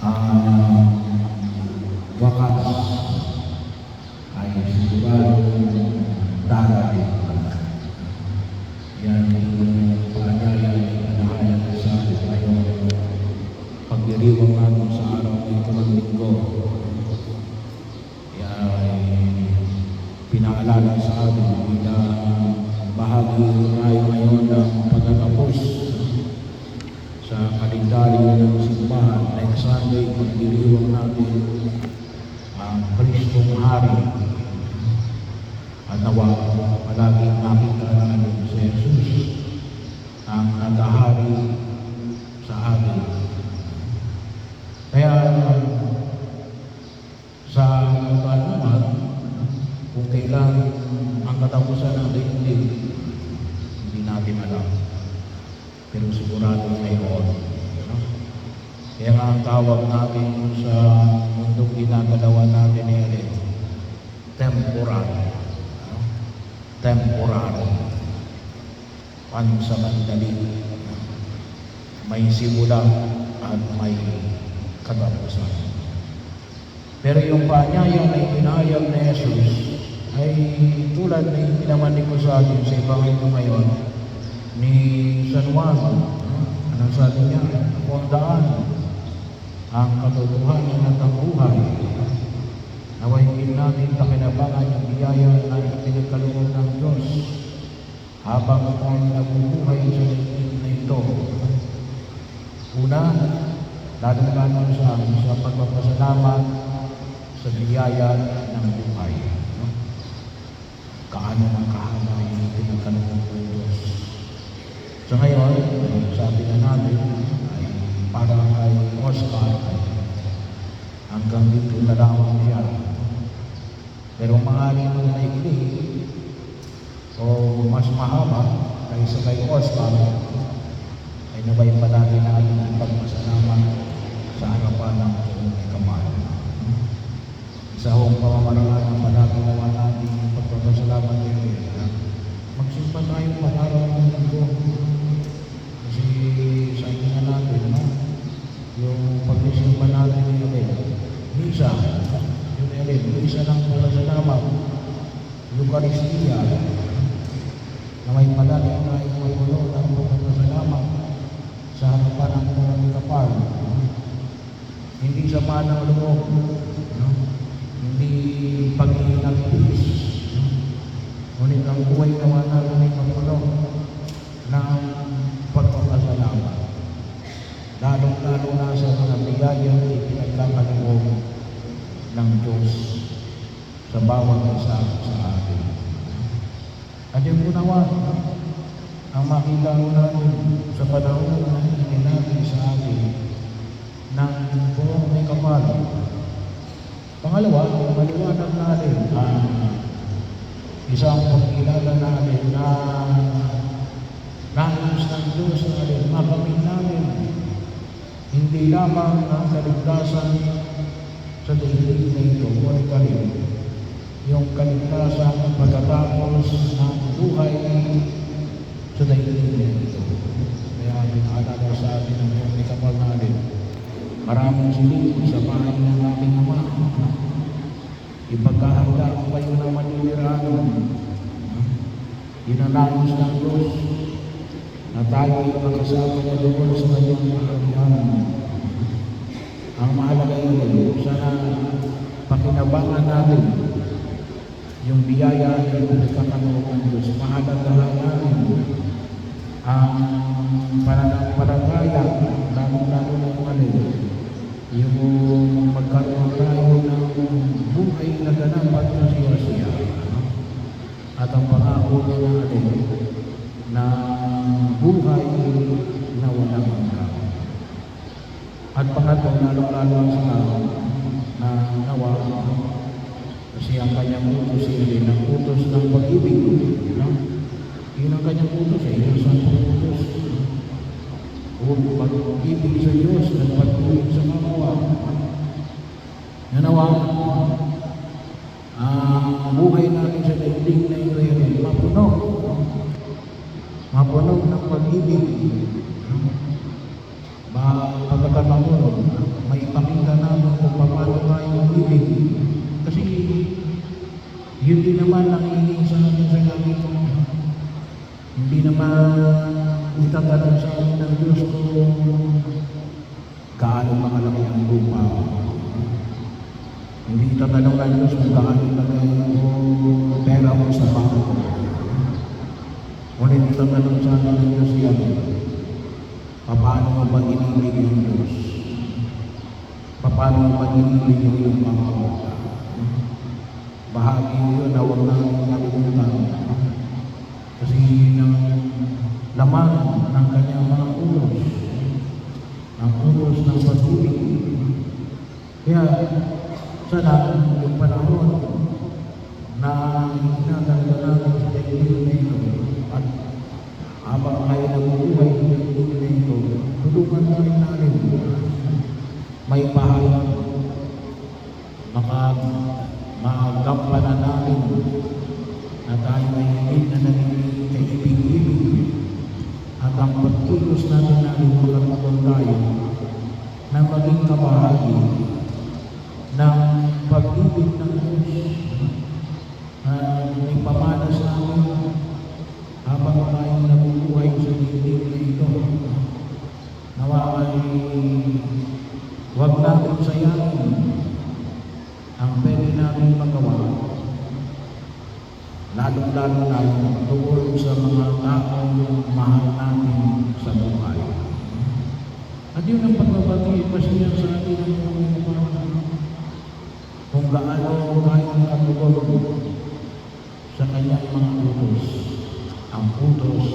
ang wakas ay siguradong darating. Yan yung paanyaya ng kanahayan sa atin ngayon. Pagdiriwang natin sa araw nito ng linggo, ay pinaalala sa atin bilang bahagi tayo ngayon ng pagtatapos sa kalendaryo ng simbahan. Next Sunday, pagdiriwang natin ang Kristong Hari. At nawa, palaging makita natin si Jesus ang nagahari sa atin. Kaya sa kanuman, kung kailan ang katapusan ng daigdig, hindi natin alam. Pero sigurado mayroon. Kaya nga ang tawag natin sa mundong ginagalawa natin ay temporary. Temporary. Pansamantali. May simula at may katapusan. Pero yung paanyaya na ipinahayag ni Jesus ay tulad na pinaman ko sa atin sa Ebanghelyo ngayon ni San Juan. Anong sabi niya? Ako ang daan, ang katotohanan at ang buhay. Nawahin natin pakinabangan yung biyaya na ipinagkaloob ng Diyos habang ako ay nabubuhay sa daigdig na ito. Una, lalong-lalo sa pagpapasalamat sa biyaya ng buhay. Kaano ang kahaba yung pinagkaloob ng Diyos. So ngayon, sabi na natin ay parang kay Oscar ay hanggang dito na lamang siya. Pero maaari mo na ikli o mas mahaba kaysa kay Oscar ay nabay palagi natin ang pagpasalamat sa harapan ng Panginoon ay Kamay. Isa hong pamamaraan ng palagi naman natin ang pagpapasalamat ng Diyos. Magsimpa tayo pag-araw ng linggo. Kasi sabi na natin, no? Yung pag-isimpa natin yung misa, yung misa ng pasalamat, Eucharistia, na may palagi tayong magulo ng pagpapasalamat sa harapan ng Panginoon Kapal. Hindi sama ng loob, no? Hindi pag-iinagpis, no? Ngunit ang buhay naman natin ay magulo ng pagpapasalamat. Lalong-lalo na sa mga biyayang ipinagkakaloob ng Diyos sa bawat isa sa atin. At yung unawa, ang makita mo natin sa panahon na hindi natin sa atin ng buong may kapal. Pangalawa, maliwanag natin ang isang pagkilala natin na nais ng Diyos natin, makamit natin hindi lamang ang kaligtasan sa daigdig na ito, ngunit kalim yung kaligtasan pagkatapos ng buhay sa daigdig na ito. Kaya pinaalala sa atin ang buong may kapal natin. Maraming silid sa bahay ng ating Ama. Ipagkahanda ko kayo ng maninirahan. Inanais ng Diyos na tayo ay makasama niya doon sa kanyang kaharian. Ang mahalaga yun, sana pakinabangan natin yung biyaya na pinagkakaloob ng Diyos. Mahalaga natin ang pananampalataya, lalo-lalo na yung magkaroon tayo ng buhay na ganang pagkasiya-siya. At ang pangako na natin na buhay na walang hanggan. At pangatlo, lalong-lalo sa na nawa, kasi ang kanyang utos ay ang utos ng pag-ibig. No? Yun ang kanyang utos ay isang utos. O pag-ibig sa Diyos at pag-ibig sa kapwa. Nawa, ang buhay natin sa daigdig na ito ay mapuno ng pag-ibig. Pagkatapos, may ipakita gaano makalaki ang lupa. Hindi tatanong ng Diyos kung gaano lagay o pera mo sa bangko. Ngunit tatanong sa atin ng Diyos yan, paano mo ba inilig yung Diyos? Paano mo ba inilig yung iyong bangko? Bahagi yun na huwag natin nakalimutan. Kasi yun ang laman ng kanyang mga ulos. Ang ulos ng pag-ibig. Kaya, sana yung panahon na hinatanda natin sa daigdig na ito at habang tayo nabubuhay sa daigdig na ito, tulungan tayo natin may pahayag magampanan natin na tayo ay hindi na naging kaibig-ibig at ang pagkilos natin magkakaroon tayo na maging kabahagi ng pag-ibig ng Diyos na may pamana sa amin habang tayo nabubuhay sa daigdig na ito. Nawa ay huwag natin sayangin ang pwede namin magawa, lalong-lalo na tungkol sa mga taong mahal natin sa buhay. At yun ang pagbabati pa siya sa atin ng Panginoon kung gaano tayong katulog sa kanyang mga utos. Ang utos